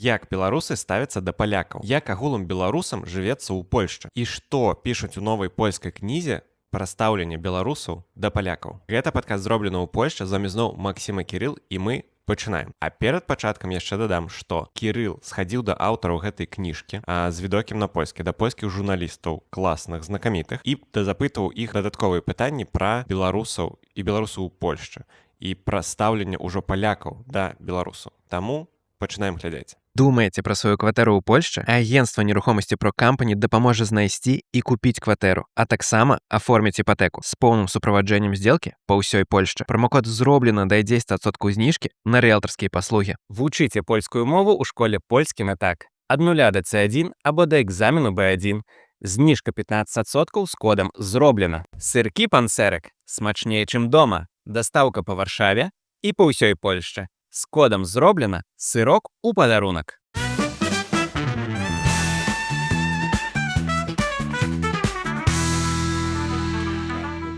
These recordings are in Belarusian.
Як беларусы ставяцца да палякаў, як агулам беларусам жывецца ў Польшчы і што пішуць у новай польскай кнізе пра стаўленне беларусаў да палякаў. Гэта падкаст зроблена ў Польшчы, з вамі зноў Максім і Кірыл, і мы пачынаем. А перад пачаткам яшчэ дадам, што Кірыл схадзіў да аўтараў гэтай кніжкі з відокім на польскі, да польскіх журналістаў класных, знакамітых, і запытаў іх дадатковыя пытанні пра беларусаў і беларусаў у Польшчы і пра стаўленне ўжо палякаў да беларусаў. Таму пачынаем глядзець. Думаеце пра сваю кватэру ў Польшчы? Агенцтва нерухомасці Pro Company дапаможа знайсці і купіць кватэру, а таксама аформіць іпатэку з поўным суправаджэннем здзелкі па ўсёй Польшчы. Промакод зроблена дае 10% зніжкі на рыэлтарскія паслугі. Вучыце польскую мову ў школе польскі на так. Ад 0 да C1 або да экзамену B1. Зніжка 15% з кодам «Зроблена». Сыркі пансерык смачнее, чым дома. Дастаўка па Варшаве і па ўсёй Польшчы. З кодам «Зроблена» сырок у падарунак.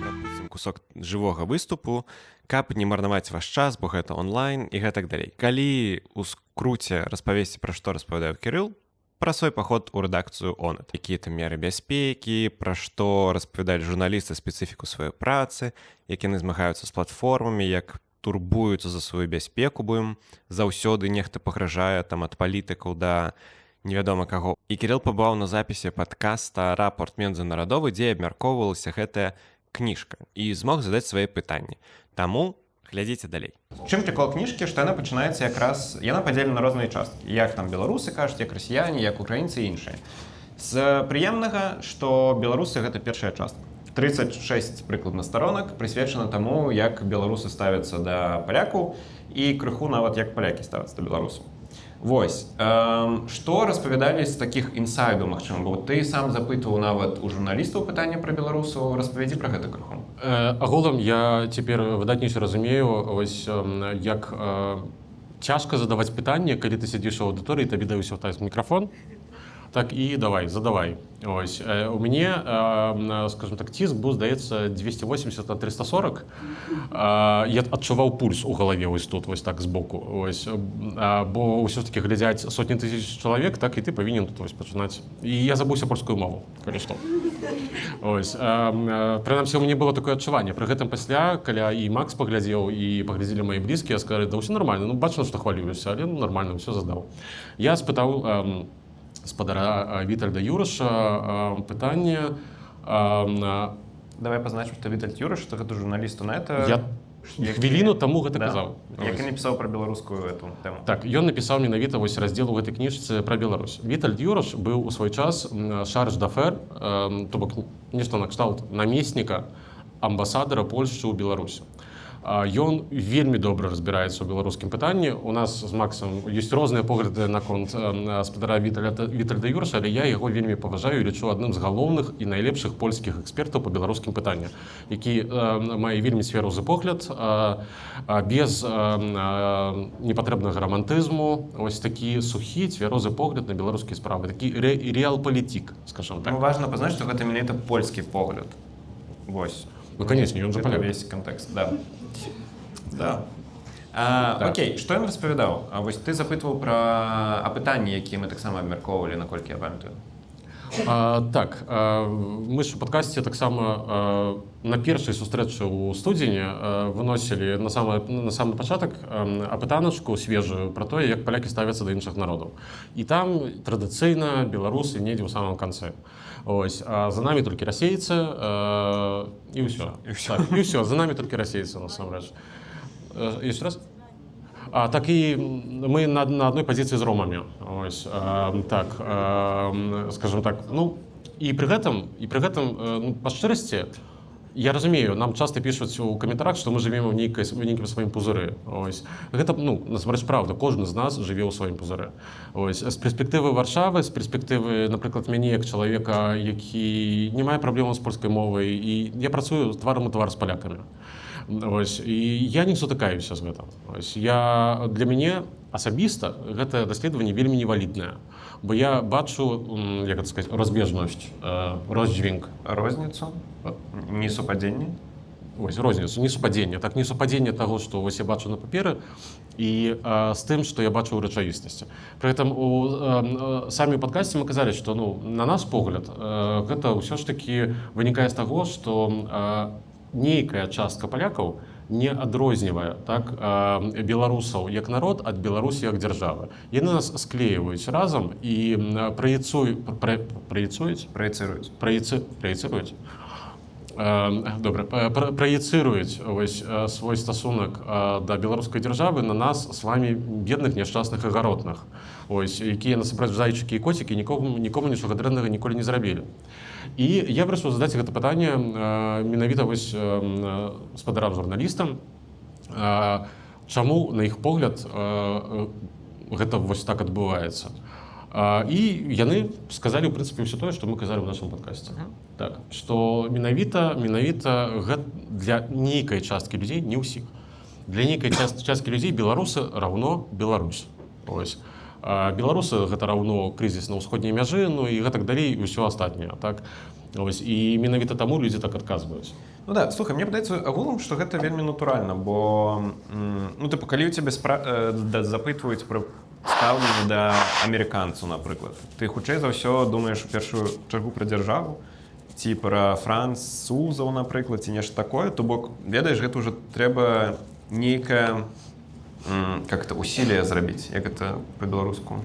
Прапусцім кусок жывога выступу, каб не марнаваць ваш час, бо гэта онлайн і гэтак далей. Калі ў скруце распавесці, пра што распавядае Кірыл, пра свой паход у рэдакцыю ОНЭТ, якія там меры бяспекі, пра што распавядалі журналісты спецыфіку сваёй працы, як яны змагаюцца з платформамі, як турбуюцца за сваю бяспеку, бо ім заўсёды нехта пагражае там ад палітыкаў да невядома каго. І Кірыл пабываў на запісе падкаста «Рапорт міжнародовы», дзе абмяркоўвалася гэтая кніжка і змог задаць свае пытанні. Таму глядзіце далей. Чым прыкол кніжкі, што яна пачынаецца якраз, яна падзелена на розныя часткі. Як там беларусы кажуць, як расіяне, як украінцы і іншыя. З прыемнага, што беларусы гэта першая частка. 36 прыкладна старонак прысвечана таму, як беларусы ставяцца да палякаў і крыху нават як палякі ставяцца да беларусаў. Вось. Што распавядалі з такіх інсайдаў, магчыма? Бо ты сам запытваў нават у журналістаў пытання пра беларусаў. Распавядзі пра гэта крыху. Агулам я цяпер выдатнейш разумею, ось як цяжка задаваць пытанне, калі ты сядзіш у аўдыторыі, табе даюць мікрафон. Так і давай, задавай. Ось. У мяне, скажем так, ціск быў, здаецца, 280 на 340. Я адчуваў пульс у галаве ось тут, ось так, збоку. Ось. Бо ўсё ж таки глядзяць сотні тысяч чалавек, так і ты павінен тут ось пачынаць. І я забыўся польскую мову, калі што. Ось. Прынамсі, у мяне было такое адчуванне. Пры гэтым пасля, каля і Макс паглядзеў, і паглядзелі мае блізкія, сказалі, да ўсё нармальна. Ну, бачна, што хвалююся, але нармальна, ўсё задаў. Я спытаў спадара Вітальда Юраша пытанне. Давай пазначым, што Вітальд Юраш, што гэта журналіст УНЭТ. Я хвіліну таму гэта казаў. Як і напісаў пра беларускую эту тэму. Так, ён напісаў менавіта вось раздзел у гэтай кніжцы пра Беларусь. Вітальд Юраш быў у свой час шарж дафэр, то бок нешта накшталт намесніка амбасадара Польшчы ў Беларусі. Ён вельмі добра разбіраецца ў беларускім пытанні. У нас з Максам ёсць розныя погляды наконт спадара Вітальда Юраша, але я яго вельмі паважаю і лічу адным з галоўных і найлепшых польскіх экспертаў па беларускім пытанні, які мае вельмі цвярозы погляд, без непатрэбнага рамантызму, ось такі сухі, цвярозы погляд на беларускія справы, такі рэал-палітик, скажем так. Важна пазнаць, што гэта менавіта польскі погляд. Вось. Ну, конечно, ён жа паляк. Весь кантэкст, да. Да. Окей, што ён распавядаў? Вось ты запытваў пра апытанні, якія мы таксама абмяркоўвалі, наколькі я памятаю. Так, мы ж у падкасці таксама на першай сустрэчы ў студзені выносілі на самы пачатак апытаначку свежую пра тое, як палякі ставяцца да іншых народаў. І там традыцыйна беларусы недзе ў самым канцы. Ось, за намі толькі расейцы і ўсё. І ўсё, за намі толькі расейцы, насамрэч. Яшчэ раз? Так і мы на адной пазіцыі з ромамі. Ось, так, скажем так, ну, і пры гэтым, па шчырасці, я разумею, нам часта пішуць у каментарах, што мы жывем у нейкім сваім пузыры. Ось. Гэта, ну, насамрэч, правда, кожны з нас жыве ў сваім пузыры. Ось. З перспектывы Варшавы, з перспектывы, напрыклад, мяне як чалавека, які не мае праблемаў з польскай мовай, і я працую тварам у твар з палякамі. Ось. І я не сутыкаюся з гэтым. Ось. Для мяне асабіста гэта даследаванне вельмі неваліднае, бо я бачу, як гэта сказаць, разбежнасць, роздзвінг. Розніцу? Несупадзенне? Вось розніцу, не супадзенне, так не супадзенне таго, што вось я бачу на паперы і з тым, што я бачу ў рэчаіснасці. Пры гэтым у самі падкасці мы казалі, што на наш погляд гэта ўсё ж такі вынікае з таго, што нейкая частка палякаў не адрознівае так, беларусаў як народ ад Беларусі як дзяржавы. Яны нас склеіваюць разам і праецыруюць свой стасунак да беларускай дзяржавы на нас з вами бедных, няшчасных і гаротных, якія насамрэч зайчыкі і коцікі нікому нічога дрэннага ніколі не зрабілі. І я вырашыў задаць гэта пытанне менавіта гаспадарам журналістам, чаму, на іх погляд, гэта вось так адбываецца. І яны сказалі, ў прынцыпе, ўсё тое, што мы казалі ў нашым падкасці. Так, што менавіта для нейкай часткі людзей, не ўсіх, для нейкай часткі людзей беларусы раўно Беларусь. Беларусы гэта раўно крызіс на ўсходняй мяжы, і гэтак далей, і ўсё астатняе. Так? І менавіта таму людзі так адказваюць. Ну да, слухай, мне падаецца агулам, што гэта вельмі натуральна, бо калі ў цябе запытваюць пра стаўленне да амерыканцу, напрыклад, ты хутчэй за ўсё думаеш у першую чаргу пра дзяржаву, ці пра французаў, напрыклад, ці нешта такое, то бок, ведаеш, гэта ўжо трэба нейкае как-то усилие зрабіць, як гэта па-беларуску?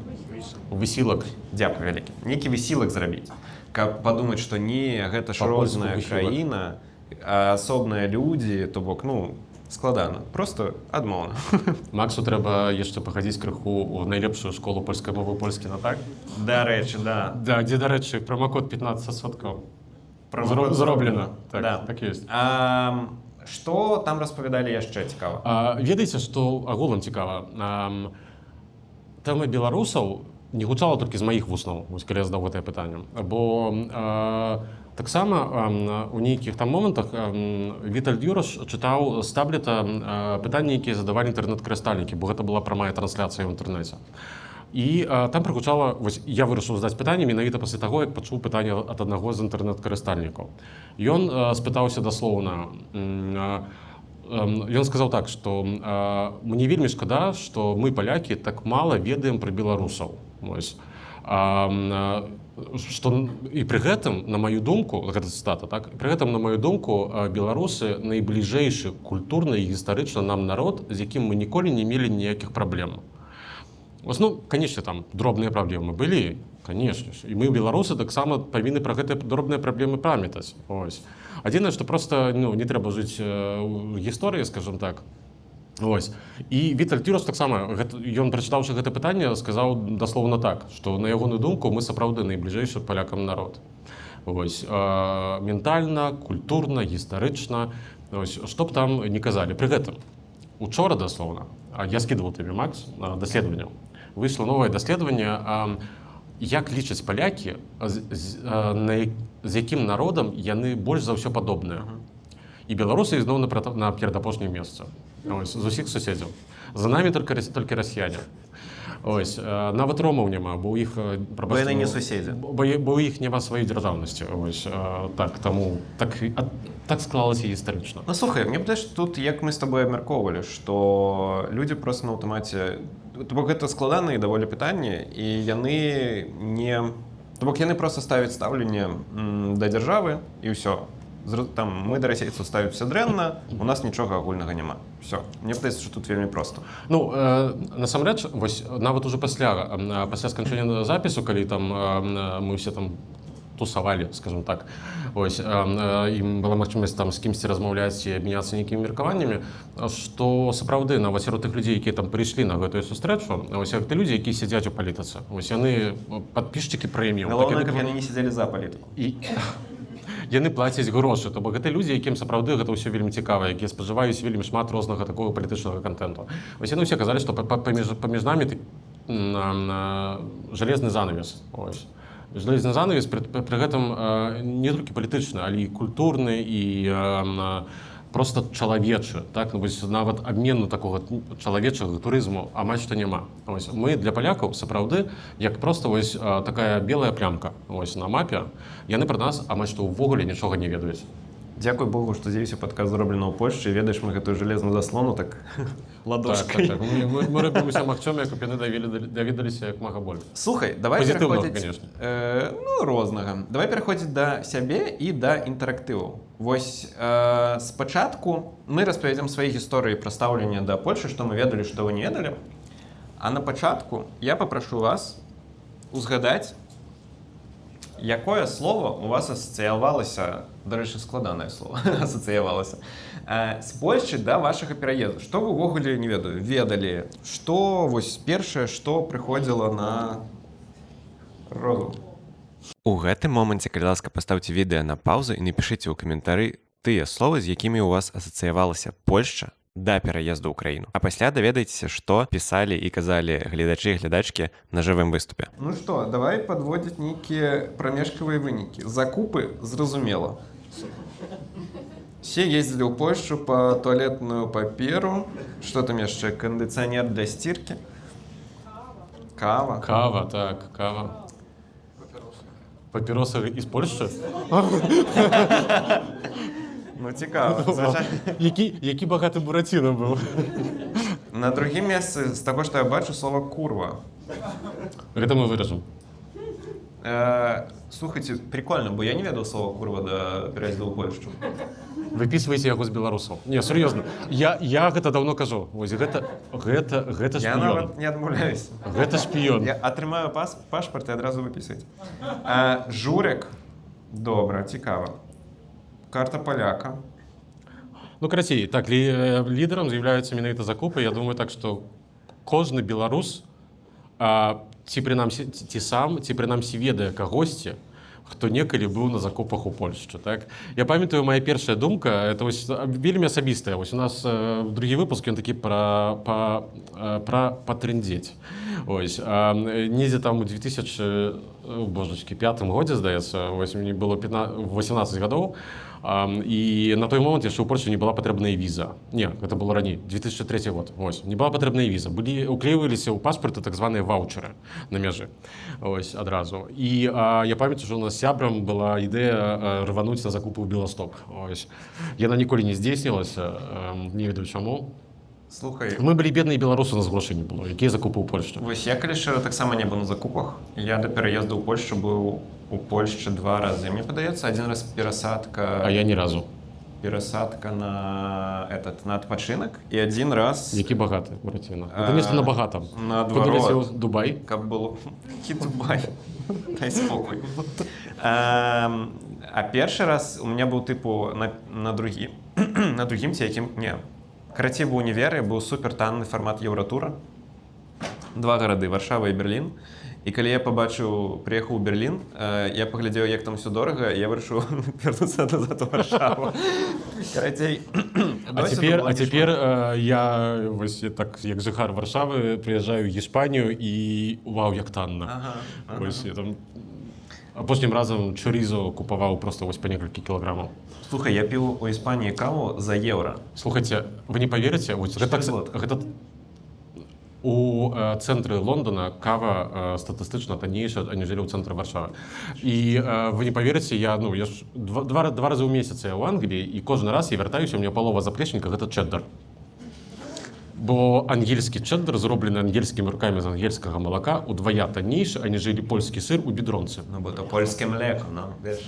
Высілак. Дзякуй вялікі. Нейкі высілак зрабіць, каб падумаць, што не, гэта ж розная краіна, а асобныя людзі, то бок, складана, просто адмоўна. Максу трэба яшчэ пахадзіць крыху ў найлепшую школу польскай мовы польскі, так? Дарэчы, да. Да, дзе, дарэчы, промакод 15%. Зроблена. Так ёсць. Што там распавядалі яшчэ цікава? Ведаеце, што агулам цікава. Тэма беларусаў не гучала толькі з маіх вуснаў, калі я задаў гэтае пытанне. Бо таксама у нейкіх там момантах Вітальд Юраш чытаў з таблета пытанні, якія задавалі інтэрнэт-карыстальнікі, бо гэта была прамая трансляцыя ў інтэрнэце. І там прагучала, я вырашыў задаць пытанне менавіта пасля таго, як пачуў пытанне ад аднаго з інтэрнэт-карыстальнікаў. Ён спытаўся даслоўна, ён сказаў так, што мне вельмі шкада, што мы, палякі, так мала ведаем пра беларусаў. І пры гэтым, на маю думку, гэта цытата, так? Пры гэтым, на маю думку, беларусы найбліжэйшы культурна і гістарычна нам народ, з якім мы ніколі не мелі ніякіх праблем. Канечне, там дробныя праблемы былі, канечне ж. І мы, беларусы, таксама павінны пра гэтыя дробныя праблемы памятаць. Адзінае, што проста не трэба жыць у гісторыі, скажам так. І Вітальд Юраш таксама, ён, прачытаўшы гэта пытанне, сказаў даслоўна так, што на ягоную думку мы сапраўды найбліжэйшы палякам народ. Ментальна, культурна, гістарычна, што б там не казалі. Пры гэтым, учора даслоўна, я скідваў табе, Макс, даследаванне. Выйшло новае даследаванне, як лічаць палякі, з якім народам яны больш за ўсё падобныя. І беларусы ізноў на перадапошнім месцы. З усіх суседзяў. За намі толькі расіяне. Нават ромаў няма, бо ў іх... Бо яны не суседзі. Бо ў іх няма сваёй дзяржаўнасці. Таму так склалася гістарычна. Слухай, мне падаецца, тут як мы з табой абмяркоўвалі, што людзі проста на аўтамаце... То бок гэта складаныя даволі пытанні, і яны не... То бок яны проста ставяць стаўленне да дзяржавы, і ўсё. Там мы да расейцаў ставімся дрэнна, у нас нічога агульнага няма. Все. Мне падаецца, што тут вельмі проста. Насамрэч, нават ужо пасля сканчэння запісу, калі там мы ўсе там тусавалі, скажем так, ім была магчымасць там з кімсьці размаўляць і абмяняцца нейкімі меркаваннямі, што сапраўды нават сярод тых людзей, якія там прыйшлі на гэтую сустрэчу, гэта людзі, якія сядзяць у палітыцы. Яны падпісчыкі прэміум. Галоўнае, каб яны не сядзелі за палітыку. Яны плацяць грошы, то бок гэта людзі, якім сапраўды гэта ўсё вельмі цікава, якія спажываюць вельмі шмат рознага такога палітычнага контенту. Яны ўсе казалі, што паміж намі жалезны занавес. Жалезны занавес пры гэтым не толькі палітычны, але і культурны, і проста чалавечы. Нават абмену такога чалавечага турызму амаль што няма. Мы для палякаў сапраўды, як проста такая белая плямка на мапе, яны пра нас амаль што ўвогуле нічога не ведаюць. Дзякуй Богу, што з'явіўся падкаст зроблена ў Польшчы, і ведаеш, мы гэтую жалезную заслону так ладошкай. Так. Мы робім усе магчымае, каб яны даведаліся як мага больш. Слухай, давай Пазітыўнага, пераходзіць... конечно. рознага. Давай пераходзіць да сябе і да інтэрактыву. Вось спачатку мы распавядзем свае гісторыі пра стаўленне да Польшы, што мы ведалі, што вы не ведалі. А на пачатку я папрашу вас узгадаць, якое слово у вас асацыявалася, дарэчы, складанае слово, асацыявалася, з Польшчы да вашага пераезду. Што вы ўвогуле, не ведаю, ведалі? Што, вось, першае, што прыходзіла на розум? У гэтым моманце, калі ласка, пастаўце відэа на паўзу і напішыце ў каментары тыя словы, з якімі ў вас асацыявалася Польшча да пераезду ў краіну. А пасля даведайцеся, што пісалі і казалі гледачы і глядачкі на жывым выступе. Ну што, давай падводзіць нейкія прамежкавыя вынікі. Закупы зразумела. Все ездзілі ў Польшчу па туалетную паперу. Што там яшчэ? Кандыцыянер для стіркі? Кава. Кава, так, кава. Папіросы з Польшчы? Ну, цікава. Які багаты Буратіно быў. На другім месцы, з таго, што я бачу, слова «курва». Гэта мы выражам. Слухайце, прикольно, бо я не ведаў слова «курва» да пераезду ў Польшчу. Выпісвайце яго з беларусаў. Не, сур'ёзна. Я гэта даўно кажу. Вось гэта шпіён. Я нават не адмаўляюсь. Гэта шпіён. Я атрымаю пашпарт і адразу выпісваць. Журик. Добра, цікава. Карта паляка. Ну, карацей, так, лідарам з'яўляюцца менавіта закупы. Я думаю так, што кожны беларус ці прынамсі ведае кагосьці, хто некалі быў на закупах у Польшчы, так? Я памятаю, моя першая думка, это вось вельмі асабістая. Вось у нас другі выпуск, ён такі пра патрындзець. Ось, недзе там у 2005 годзе, здаецца, вось мне было 18 гадоў, і на той момант яшчэ ў Польшчы не была патрэбная віза. Не, гэта было раней, 2003 год. Ось, не была патрэбная віза. Уклеиваліся ў пашпарты так званыя ваучеры на мяжы. Ось, адразу. І я памятаю, што у нас сябрам была ідэя рвануць на закупы ў Беласток. Ось. Яна ніколі не здзейснілася, не ведаю чаму. Слухай, мы былі бедныя беларусы, у нас грошай не было. Якія закупы ў Польшчы? Вось я калі шчыра таксама не быў на закупах. Я да пераезду ў Польшчу быў у Польшчы 2 разы. Мне падаецца, один раз перасадка. А я ні разу. Перасадка на адпачынак і один раз. Які багаты, Буратіно? Конечно, на багатам. Наадварот. Дубай. Каб было. Які Дубай? Дай спокой. А першы раз у меня быў тыпу на другім ці якім... Не. Карацей, быў універ, быў супертанны фармат Еўратура. 2 гарады, Варшава і Берлін. І калі я прыехаў у Берлін, я паглядзеў, як там усё дорага, я вырашыў вярнуцца назад у Варшаву. Карацей, а цяпер я, вось так, як жыхар Варшавы, прыязджаю ў Іспанію і вау, як танна. Вось я там апошнім разам чорізо купаваў просто вось па некалькі кілаграмаў. Слухай, я піў у Іспаніі каву за еўра. Слухайце, вы не поверыце, гэта у цэнтры Лондона кава статыстычна таннейшая, аніжэлі ў цэнтры Варшавы. І вы не поверыце, я ж два разы ў месяц я ў Англіі, і кожны раз я вяртаюся, у меня палова заплечніка гэта чэддар. Бо ангельскі чэддар зроблены ангельскімі рукамі з ангельскага малака удвая таннейшы, аніжэлі польскі сыр у бідронцы. Ну, бо то польске млеко, ну, ведь.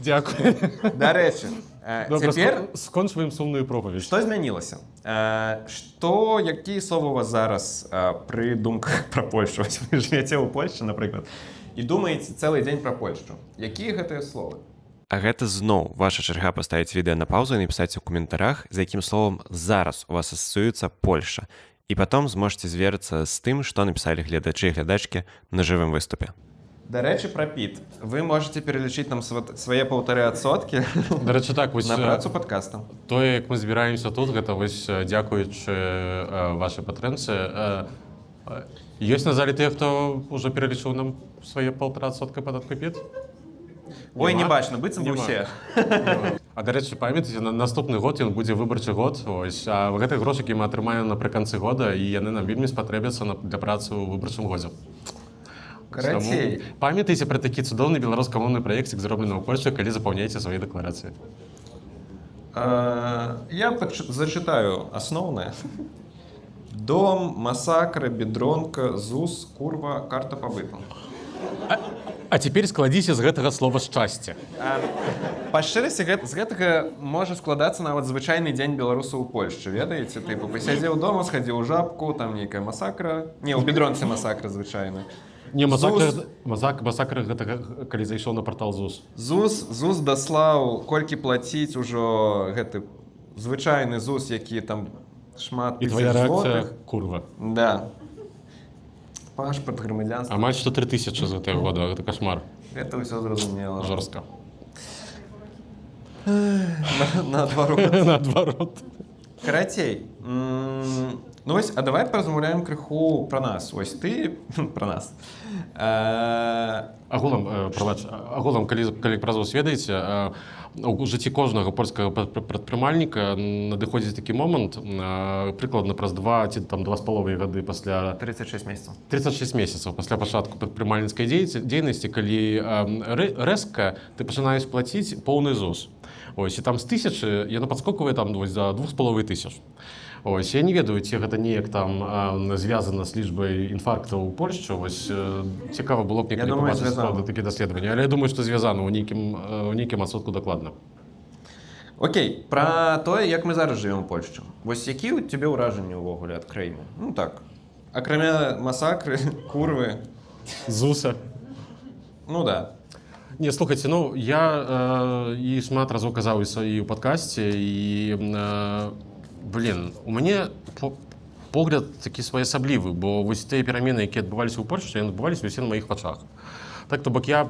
Дякую. Дарэчы, цяпер скончваем сумную пропаведь. Што змянілася? Якія словы у вас зараз пры думках пра Польшчу? Вы жывяце ў Польшчы, напрыклад, і думаеце цэлы дзень пра Польшчу. Якія гэтыя словы? А гэта зноў ваша чарга паставіць відэа на паўзу і напісаць у каментарах, за якім словам зараз у вас асацыюецца Польша. І потом зможаце зверыцца з тым, што напісалі гледачы і глядачкі на жывым выступе. Дарэчы, пра піт. Вы можете пералічыць нам свае 1,5%. Дарэчы, так, вось, на працу падкаста. Тое, як мы збіраемся тут, гэта вось дзякуючы вашай падтрымцы. Ёсць на зале тыя, хто ўжо пералічыў нам свае 1,5% падатку піт? Ой, не бачна, быццам бы ўсе. А, дарэчы, памятаеце, на наступны год ён будзе выбарчы год. Ось, а гэтыя грошыкі мы атрымаем напрыканцы года, і яны нам вельмі спатрэбяцца для працы ў выбарчым годзе. Карацей. Таму памятайце пра такі цудоўны беларуска-моўны праектик, зроблены ў Польшчы, калі запаўняеце свае дэкларацыі. Я зачитаю основное. Дом, масакра, бедронка, ЗУС, курва, карта побыту. А цяпер складзіце з гэтага слова шчасце. Па шчырасці, з гэтага можа складацца нават звычайны дзень беларусаў у Польшчы, ведаеце? Тыпу, пасядзеў дома, схадзіў у жабку, там нейкая масакра. Не, ў бедронцы масакра звычайна. Не, масакра гэта калі зайшоў на партал ЗУС. ЗУС даслаў, колькі плаціць ужо гэты звычайны ЗУС, які там шмат І твоя тысяч рэакцыя злотых. курва. Да. Пашпарт грамадзянства. Амаль 4000 з гэтага года, гэта кашмар. Гэта ўсё зразумела. Жорстка. Наадварот. Наадварот. Карацей. Ну вось, а давай паразмаўляем крыху пра нас. Вось ты пра нас. Агулам, калі пра ЗУС ведаеце, у жыцці кожнага польскага прадпрымальніка надыходзіць такі момант, прыкладна праз 2 ці там 2,5 гады пасля 36 месяцаў. 36 месяцаў пасля пачатку прадпрымальніцкай дзейнасці, калі рэзка ты пачынаеш плаціць поўны ЗУС. Ось, і там з 1000 яно падскоквае там вось за 2500. Ось, я не ведаю, ці гэта неяк там звязана з лічбай інфарктаў у Польшчы. Ось, цікава было б некалі побачыць такі даследаванні, але я думаю, што звязана ў нейкім адсотку дакладна. Окей, пра тое, як мы зараз жывём у Польшчы. Вось які ў цябе ўражанні ўвогуле ад краіны? Ну так, акрамя масакры, курвы, ЗУСа. Ну да. Не, слухайце, ну я і шмат разоў казаў і ў падкасці, і у мяне погляд такі своеасаблівы, бо вось тыя перамены, якія адбываліся ў Польшчы, яны адбываліся ўсе на маіх вачах. Так, то бок я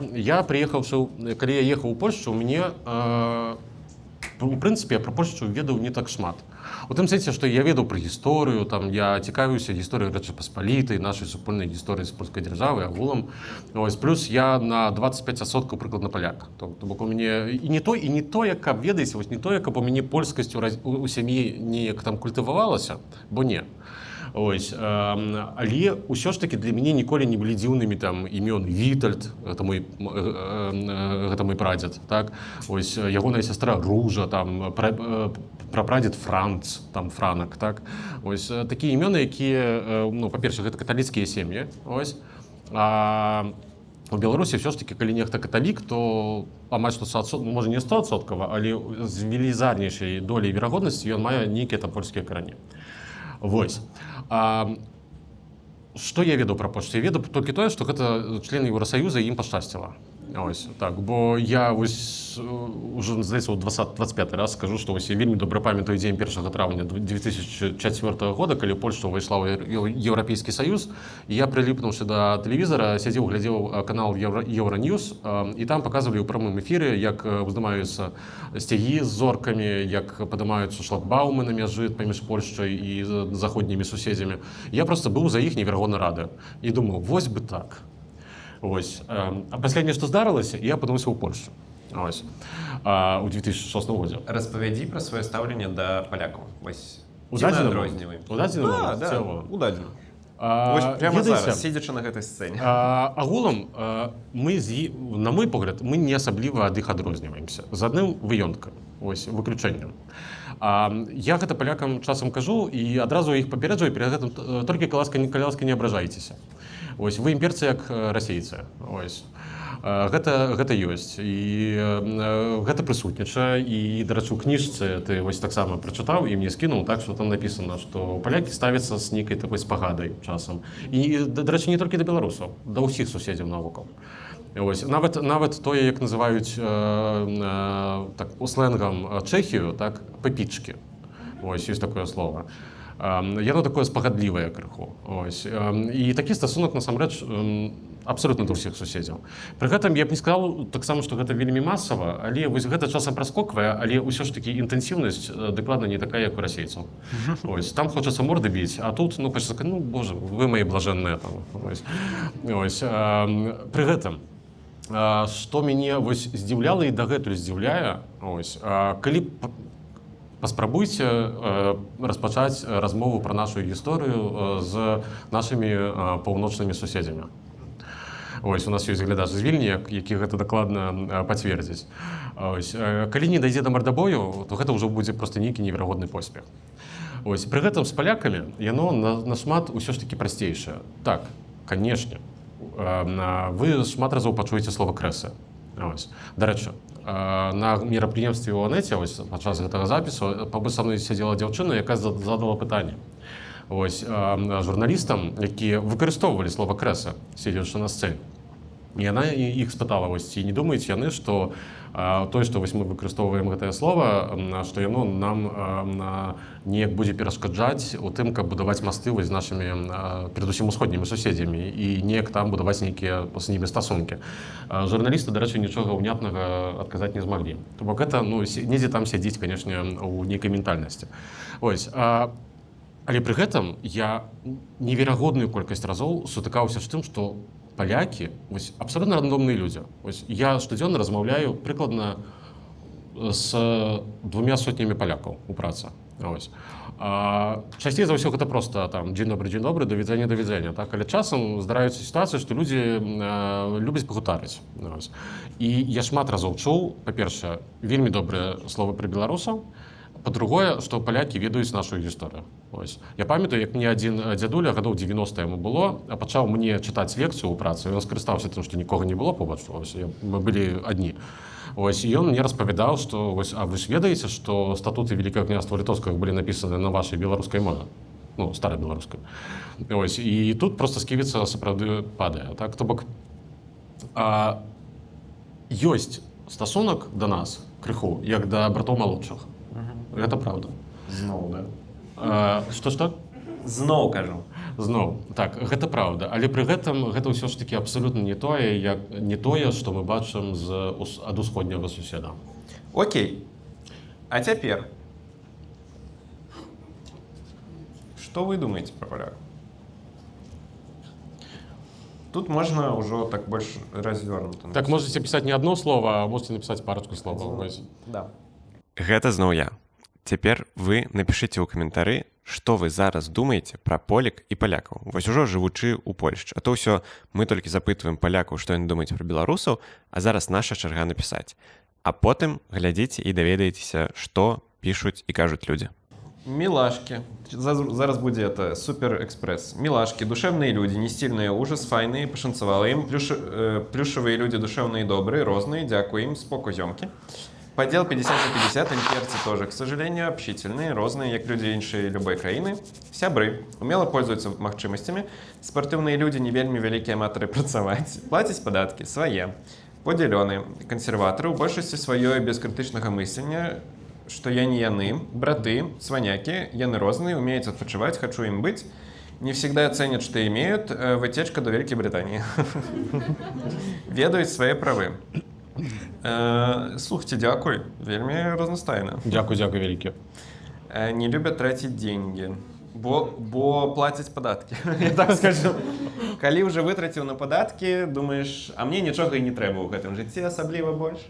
прыехаўшы, калі я ехаў у Польшчу, у мяне, у прынцыпе, я пра Польшчу ведаў не так шмат. У тым сэнсе, што я ведаў пра гісторыю, там я цікавіўся гісторыяй Рэчы Паспалітай, нашай супольнай гісторыі з польскай дзяржавы, агулам. Ось, плюс я на 25% прыкладна паляк. То бок у мяне і не тое, каб ведаеце, вось не тое, каб у мяне польскасць у сям'і неяк там культывавалася, бо не. Ось, але ўсё ж такі для мяне ніколі не былі дзіўнымі там імёны Вітальд, гэта мой прадзед, так? Ось, ягоная сястра Ружа, там прапрадзед Франц, там Франак, так? Ось, такія імёны, якія, ну, па-перше, гэта каталіцкія сем'і, ось. А у Беларусі ўсё ж такі, калі нехта каталік, то амаль што, можа не 100%, але з велізарнейшай доляй верагоднасці ён мае нейкія там польскія карані. Вось. Што я ведаў пра Польшчу? Я ведаў толькі тое, што гэта член Еўрасаюза, і ім пашчасціла. Ось, так, бо я вось уже, здаецца, у 25 раз скажу, што вось я вельмі добра памятаю дзень 1 траўня 2004 года, калі Польшча ўвайшла ў Еўрапейскі Саюз, і я, прыліпнуўшы да тэлевізара, сядзеў, глядзеў канал Еўраньюз, і там паказвалі ў прамым эфіры, як уздымаюцца сцягі з зоркамі, як падымаюцца шлагбаумы на мяжы паміж Польшчай і заходнімі суседзямі. Я проста быў за іх неверагодна рады і думаў, вось бы так. Ось. А пасля нешта здарылася, і я апынуўся ў Польшчы. Ось. У 2006 годзе. Распавядзі пра сваё стаўленне да палякаў. Вось. У дадзеным момент? У дадзеным. Вось прямо зараз, седзячы на гэтай сцэне. Агулам, на мой погляд, мы не асабліва ад іх адрозніваемся. З адным выёнкам, ось, выключэннем. Я гэта палякам часам кажу і адразу іх папереджаю, перед гэтым толькі каласка не абражайцеся. Ось, вы імперцы як расейцы. Ось. Гэта ёсць. І гэта прысутнічае. І, дарэчы, у кніжцы ты вось таксама прачытаў і мне скінуў, так, што там напісана, што палякі ставяцца з нейкай такой спагадай часам. І, дарэчы, не толькі да беларусаў, да ўсіх суседзяў навокал. Ось, нават тое, як называюць так, сленгам Чэхію, так, папічкі. Ось, ёсць такое слово. Яно такое спагадлівае крыху. Ось. І такі стасунак, насамрэч, абсолютно да ўсіх суседзяў. Пры гэтым я б не сказаў таксама, што гэта вельмі масава, але вось гэта часам праскоквае, але ўсё ж такі інтэнсіўнасць дакладна не такая, як у расейцаў. Ось. Там хочацца морды біць, а тут, ну, хочацца, ну, боже, вы мои блажэнныя там. Ось. Ось. Пры гэтым, што мяне вось здзіўляла і дагэтуль здзіўляе, ось, калі паспрабуйце распачаць размову пра нашу гісторыю з нашымі паўночнымі суседзямі. Ось, у нас ёсць глядач з Вільні, які гэта дакладна пацвердзіць. Ось, калі не дайдзе да мардабою, то гэта ўжо будзе проста нейкі неверагодны поспех. Ось, пры гэтым з палякамі яно нашмат усё ж такі прасцейшае. Так, канешне, вы шмат разоў пачуеце слова крэсы. Ось. Дарэчы, на мерапрыемстве ў Анеце падчас гэтага запісу пабок са мной сядзела дзяўчына, якая задала пытанне. Ось, журналістам, якія выкарыстоўвалі слова крэса, седзячы на сцэне. І яна іх спытала, ось, ці не думаюць яны, што тое, што вось мы выкарыстоўваем гэтае слова, што яно нам неяк будзе перашкаджаць у тым, каб будаваць масты вось з нашымі, перадусім усходнімі суседзямі і неяк там будаваць нейкія з німі стасункі. Журналісты, дарэчы, нічога ўнятнага адказаць не змаглі. То бок гэта, ну, недзе там сядзіць, канешне, у нейкай ментальнасці. Ось, але пры гэтым я неверагодную колькасць разоў сутыкаўся з тым, што палякі, ось, абсолютно рандомныя людзі. Ось, я штодзённа размаўляю прыкладна з 200 палякаў у працы. Ось. Часцей за ўсё гэта проста там дзень добры, да відзення. Так? Але часам здараюцца сітуацыі, што людзі любяць пагутарыць. Ось. І я шмат разоў чуў, па-першае, вельмі добрыя словы пра беларусаў, па-другое, што палякі ведаюць нашу гісторыю. Ось. Я памятаю, як мне адзін дзядуля, гадоў 90 яму было, пачаў мне чытаць лекцыю ў працы, ён скарыстаўся тым, што нікога не было побач, мы былі адні. Ось, і ён мне распавядаў, што ось, а вы ж ведаеце, што статуты Великага княства Літоўскага былі напісаны на вашай беларускай мове, ну, старай беларускай. Ось, і тут проста сківіца сапраўды падае. Так? То бок, ёсць стасунак да нас крыху, як да братоў малодшых. Гэта правда. Зноў, да? Што? Зноў кажу. Зноў, так, гэта правда. Але пры гэтым гэта ўсё ж такі абсалютна не тое, што мы бачым ад усходняга суседа. Окей. А цяпер? Што вы думаеце пра палякаў? Тут можна ўжо так больш развернута. Так, можаце пісаць не адно слова, а можаце напісаць парачку словаў. Да. Гэта зноў я. Цяпер вы напішыце ў каментары, што вы зараз думаеце пра полек і палякаў. Вось ужо жывучы ў Польшчы. А то ўсё мы толькі запытваем палякаў, што яны думаюць пра беларусаў, а зараз наша чарга напісаць. А потым глядзіце і даведаецеся, што пішуць і кажуць людзі. Милашки. Зараз будзе это супер-экспрэс. Милашки, душевныя людзі, не стильныя, ужас, файныя, пашанцавала ім. Плюшавыя людзі, душевныя, добрыя, розныя, дзякуй ім, споку, зёмкі. Подел 50 на 50, имперцы тоже, к сожалению, общительные, розные, як люди іншие любой краины. Сябры, умело пользуются магчымасцямі, спартыўныя люди не вельмі вялікія аматары працаваць, плацяць падаткі, свае, подзялёны, кансерватары, у большасці сваёй без крытычнага мыслення, што я не яны, браты, сванякі, яны розныя, умеюць адпачываць, хачу ім быць, не всегда ценят, что имеют, вытечка до Великой Британии. Ведаюць свае правы. Слухайте, дзякуй, вельмі разнастайна. Дзякуй вялікі. Не любят тратить деньги, бо платяць падаткі. Я так скажу. Калі ўжо вытраціў на падаткі, думаеш, а мне нічога і не трэба ў гэтым жыцці, асабліва больш.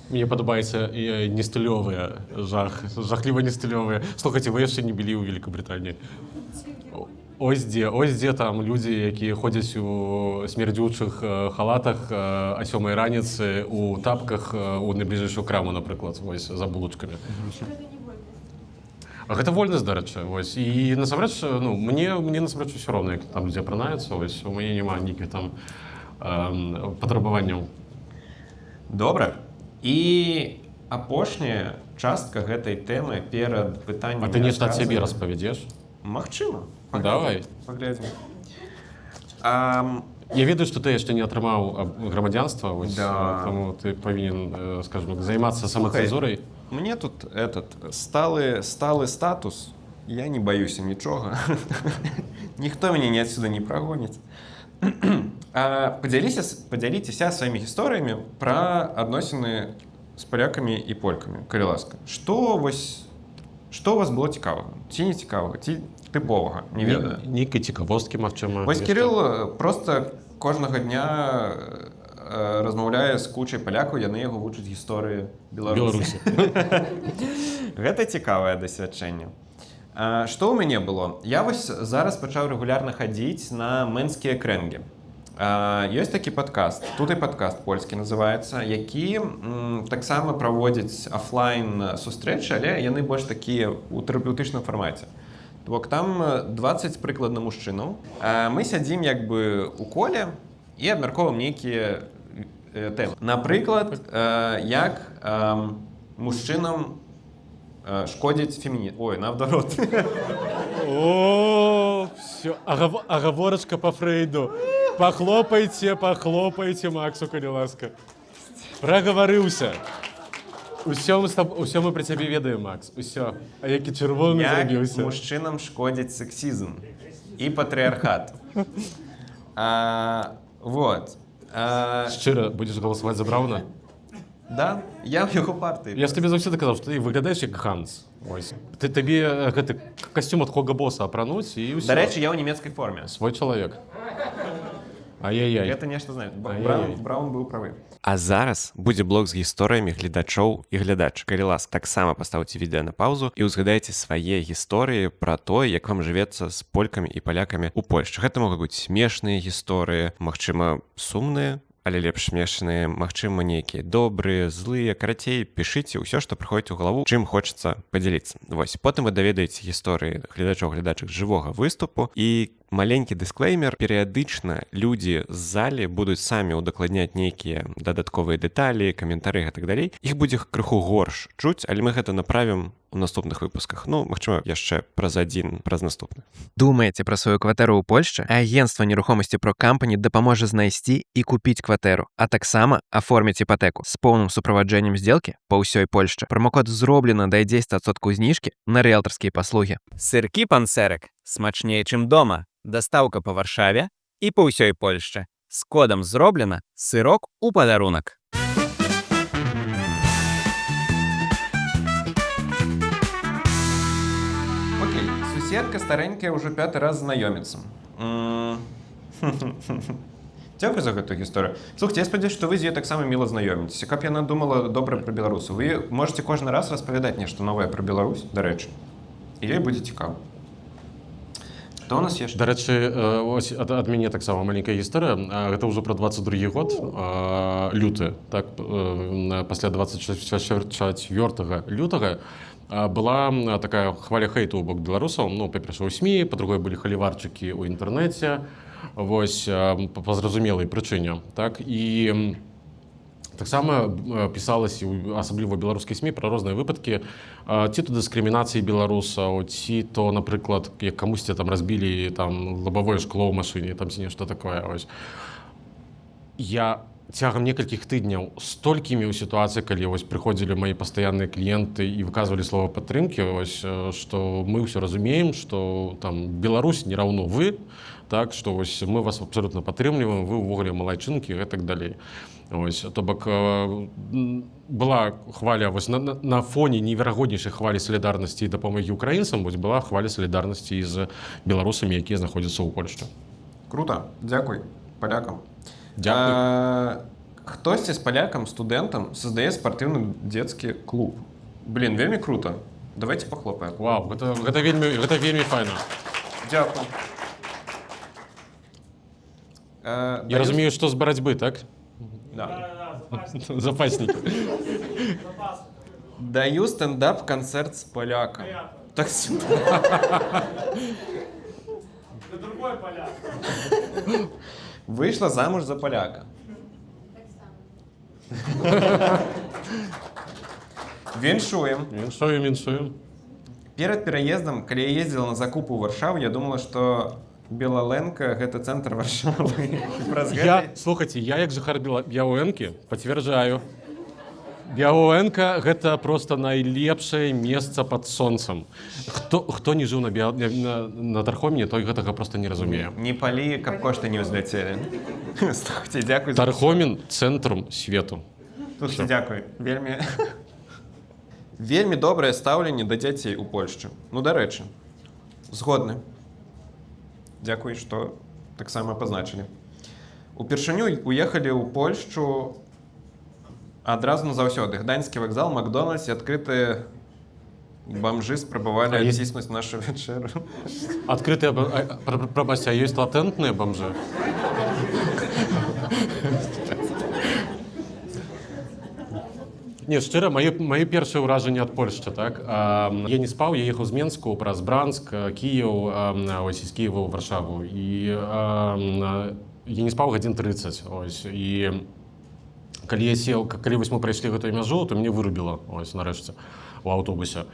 Мне падабаецца нестылёвыя, жахліва нестылёвыя. Слухайце, вы яшчэ не былі ў Великабрытаніі. Ось дзе там людзі, якія ходзяць у смердзючых халатах а 7 раніцы у тапках у найбліжэйшую краму, напрыклад, вось, за булачкамі. Гэта вольнасць, дарэчы, вось. І насамрэч, ну, мне насамрэч усё роўна, як там людзі апранаюцца, вось, у мяне няма нейкіх там патрабаванняў. Добра. І апошняя частка гэтай тэмы перад пытаннем. А ты нешта ад сябе распавядзеш? Магчыма. Давай. Паглядзім. Я ведаю, што ты яшчэ не атрымаў грамадзянства, да. Таму ты павінен, скажем, займацца самацэнзурай. Мне тут сталы статус, я не баюся нічога. Ніхто мяне адсюда не прагоніць. Падзяліцеся сваімі гісторыямі пра адносіны з палякамі і полькамі, калі ласка. Што у вас было цікавага? Ці не цікавага? Ці тыповага? Не ведаю. Нейкай цікавосткі, магчыма. Вось Кірыл проста кожнага дня размаўляе з кучай палякаў, яны яго вучаць гісторыі Беларусі. Гэта цікавае дасвядчэнне. Што ў мяне было? Я вось зараз пачаў рэгулярна хадзіць на мэнскія крэнгі. Ёсць такі падкаст, тут і падкаст польскі называецца, які таксама праводзіць афлайн сустрэчы, але яны больш такія ў тэрапеўтычным фармаце. Бок там 20 прыкладна мужчынаў. Мы сядзім як бы у коле і абмяркоўваем нейкія тэмы. Напрыклад, як мужчынам шкодзіць фемінізм. Ой, наадварот. О, все, оговорочка по Фрейду. Похлопайте Максу, калі ласка. Прагаварыўся. Усё мы пра цябе ведаем, Макс. Усё. А які чырвоны Як зрабіўся. мужчынам шкодзіць сексізм і патрыархат. Вот. Шчыра, будзеш галасаваць за Брауна? Да, я ў яго партыі. Я ж табе заўсёды казаў, што ты выглядаеш як Ганс. Ось. Табе гэты касцюм ад Хога Босса апрануць і ўсё. Дарэчы, я ў нямецкай форме. Свой чалавек. Ай-яй-яй. Гэта нешта знаю. Ай-яй-яй. Браун быў правы. А зараз будзе блог з гісторыямі гледачоў і глядач. Калі ласка, таксама пастаўце відэа на паўзу і ўзгадайце свае гісторыі пра тое, як вам жывецца з полькамі і палякамі ў Польшчы. Гэта могуць быць смешныя гісторыі, магчыма, сумныя, але лепш смешаныя, магчыма, нейкія добрыя, злыя. Карацей, пішыце ўсё, што прыходзіць у галаву, чым хочацца падзяліцца. Вось, потым вы даведаеце гісторыі гледачоў-гледачак жывога выступу і маленькі дысклеймер, перыядычна людзі з залі будуць самі ўдакладняць нейкія дадатковыя дэталі, каментары і так далей. Іх будзе крыху горш чуць, але мы гэта направім у наступных выпусках. Ну, магчыма, яшчэ праз наступны. Думаеце пра сваю кватэру ў Польшчы? Агентства нерухомасці Pro Company дапаможа знайсці і купіць кватэру, а таксама аформіць іпатэку з поўным суправаджэннем здзелкі па ўсёй Польшчы. Промакод зроблена да 10% зніжкі на рыэлтарскія паслугі. Сыркі пансерык смачнее, чым дома. Дастаўка па Варшаве і па ўсёй Польшчы. З кодам зроблена сырок у падарунак. Окей, суседка старенькая ўжо 5-й раз знаёміцца. Дзякуй за гэтую гісторыю. Слухайте, я спадзяюся, што вы з ёй таксама міла знаёміцеся. Каб яна думала добра пра беларусаў. Вы можете кожны раз распавядаць нешта новае пра Беларусь, дарэчы. І ёй будзе цікава. Што у нас яшчэ? Дарэчы, ось ад мяне таксама маленькая гісторыя. Гэта ўжо пра 22 год, люты, так, пасля 24 лютага была такая хваля хейту ў бок беларусаў. Ну, па-першае, у СМІ, па-другое, былі халіварчыкі ў інтэрнэце, вось, па зразумелай прычыне, так, і таксама пісалася, асабліва беларускай СМІ, пра розныя выпадкі, ці то дыскрымінацыі беларусаў, ці то, напрыклад, як камусьці там разбілі там лабавое шкло ў машыне, там ці нешта такое. Ось. Я цягам некалькіх тыдняў столькімі ў сітуацыі, калі вось прыходзілі мои пастаянныя кліенты і выказвалі слова падтрымкі, ось, што мы ўсё разумеем, што там Беларусь не раўно вы, так, што вось мы вас абсалютна падтрымліваем, вы ўвогуле малайчынкі і гэтак далей. Ось, то бок была хваля вось, на фоне неверагоднейшай хвалі салідарнасці і дапамогі украінцам, вось была хваля салідарнасці з беларусамі, якія знаходзяцца ў Польшчы. Круто, дзякуй палякам. Дзякуй. Хтосьці з палякам, студэнтам создае спартыўны дзецкі клуб. Блин, вельмі круто. Давайте похлопаем. Вау, гэта вельмі файна. Дзякуй. Я разумею, што з барацьбы, так? Да. Запаснікі. Даю стендап-канцэрт з палякам. Так другой поляк. Выйшла замуж за паляка. Віншуем. Віншуем. Перад пераездам, калі я ездзіла на закупы ў Варшаву, я думала, што Белаленка — гэта цэнтр Варшавы. Слухайце, я як жыхар Бяўэнкі пацвярджаю. Бяўэнка — гэта проста найлепшае месца пад сонцам. Хто не жыў на Тархомене, той гэтага проста не разумее. Не палі, каб кошты не ўзляцелі. Слухайце, дзякуй за... Тархомен — цэнтрум свету. Слухайце, дзякуй. Вельмі добрае стаўленне да дзяцей у Польшчы. Ну, дарэчы, згодны. Дзякуй, што таксама пазначылі. Упершыню уехалі ў Польшчу адразу назаўсёды. Гданьскі вакзал, Макдональдс і адкрытыя бамжы спрабавалі адціснуць нашу вечеру. Адкрытыя, прабачце, а ёсць латэнтныя бамжы? Не, шчыра, мае першыя ўражанні ад Польшчы, так? Я не спаў, я ехаў з Менску праз Бранск, Кіеў, ось, з Кіева ў Варшаву. І я не спаў гадзін 30, ось. І калі я сеў, калі вось мы прайшлі гэтую мяжу, то мяне вырубіла, ось, нарэшце, у аўтобусе.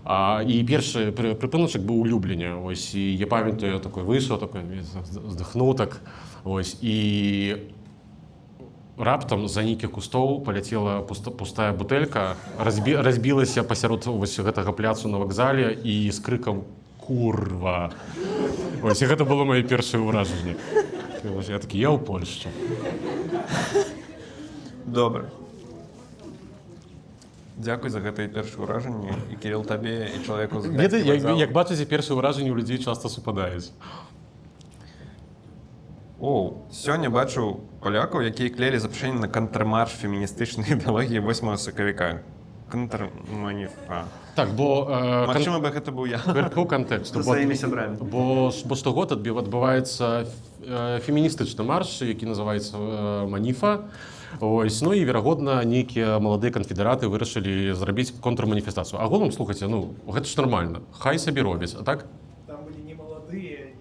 І першы прыпыначак быў у Любліне, ось, і я памятаю, такой выйшаў, такой, вздыхнуў так, ось, і раптам за нейкіх кустоў паляцела пустая бутэлька, разбілася пасярод вось гэтага пляцу на вакзале і з крыкам «Курва!». Ось, і гэта было маё першае ўражанне. Я такі, я ў Польшчы. Добра. Дзякуй за гэтае першае ўражанне. І, Кірыл, табе, і чалавеку з Ведай, Гданьскага вакзалу. як бачыце, першыя ўражанні ў людзей часта супадаюць. Сёння бачыў палякаў, якія клеілі запрашэнне на контрмарш феміністычнай ідэалогіі 8 сакавіка. Контрманіфа. Так, бо... Магчыма, бы гэта быў я. По кантэксту. За сваімі сябрамі. Бо штогод адбываецца феміністычны марш, які называецца «Маніфа». Ось, ну і, верагодна, нейкія маладыя канфедэраты вырашылі зрабіць контрманіфестацыю. Агулам, слухайце, ну, гэта ж нармальна. Хай сабе робяць, а так? Там были не молодые,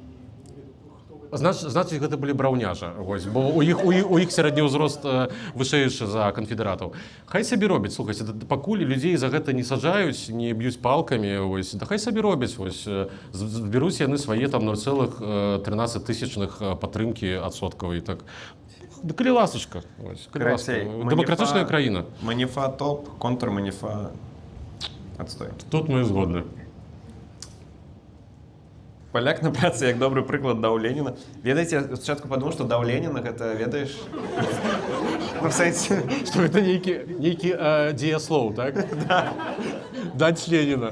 Значыць, гэта былі браўняжа, ось, бо у іх сярэдні ўзрост вышэйшы за канфедэратаў. Хай сабе робяць, слухайце, пакуль людзей за гэта не саджаюць, не б'юць палкамі, ось, да хай сабе робяць, ось, зберуць яны свае там 0,13 падтрымкі адсоткавай, так. Да калі ласачка, ось, калі ласка. Дэмакратычная краіна. Маніфа топ, контрманіфа адстой. Тут мы згодны. Паляк на працы як добры прыклад даў Леніна. Ведаеце, я спачатку падумаў, што даў Леніна, гэта, ведаеш, ну, в сэнсе... Што гэта нейкі дзеяслоў, так? Да. Даць Леніна.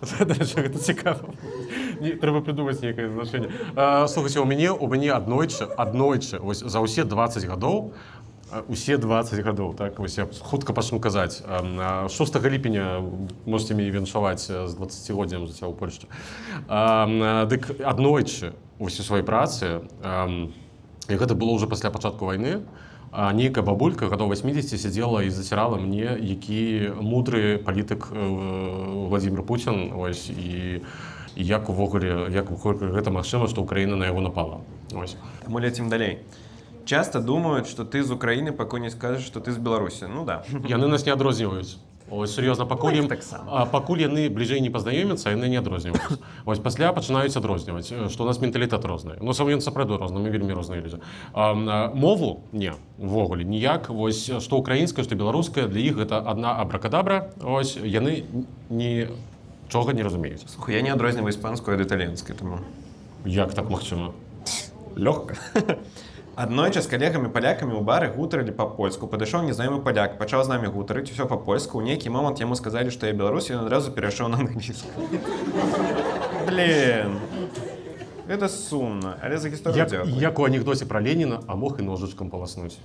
Гэта цікава. Трэба прыдумаць нейкае значэнне. Слухайце, у мяне аднойчы, вось за ўсе 20 гадоў, усе 20 гадоў, так, вось я хутка пачну казаць. 6 ліпеня можете мяне віншаваць з 20годдзям жыцця ў Польшчы. Дык аднойчы у сваёй працы, і гэта было ўжо пасля пачатку вайны, нейкая бабулька гадоў 80 сядзела і зацірала мне, які мудры палітык Владзімір Пуцін, ось, і як увогуле гэта магчыма, што Украіна на яго напала. Ось. Таму лецім далей. Часто думают, что ты из Украины, пакуль не скажешь, что ты з Беларусі. Ну да. Яны нас не адрозніваюць. Ось, серьезно, пакуль яны бліжэй не пазнаёмяцца, яны не адрозніваюць. Ось, пасля пачынаюць адрозніваць, што у нас менталітэт розны. Ну, сам ён сапраўды розны, мы вельмі розныя людзі. Мову? Не, увогуле, ніяк. Ось, што украінская, што беларуская, для іх гэта адна абракадабра. Ось, яны нічога не разумеюць. Слухай, я не адрозніваю іспанскую ад італьянскай, таму... Як так магчыма? Лёгка. Аднойчы з калегамі-палякамі ў бары гутарылі па-польску. Падышоў незнаёмы паляк, пачаў з намі гутарыць, усё па-польску. У нейкі момант яму сказалі, што я беларус, і ён адразу перайшоў на англійску. Блін. Гэта сумна, але за гісторыю дзякуй. Як у анекдоце пра Леніна, а мог і ножычкам паласнуць.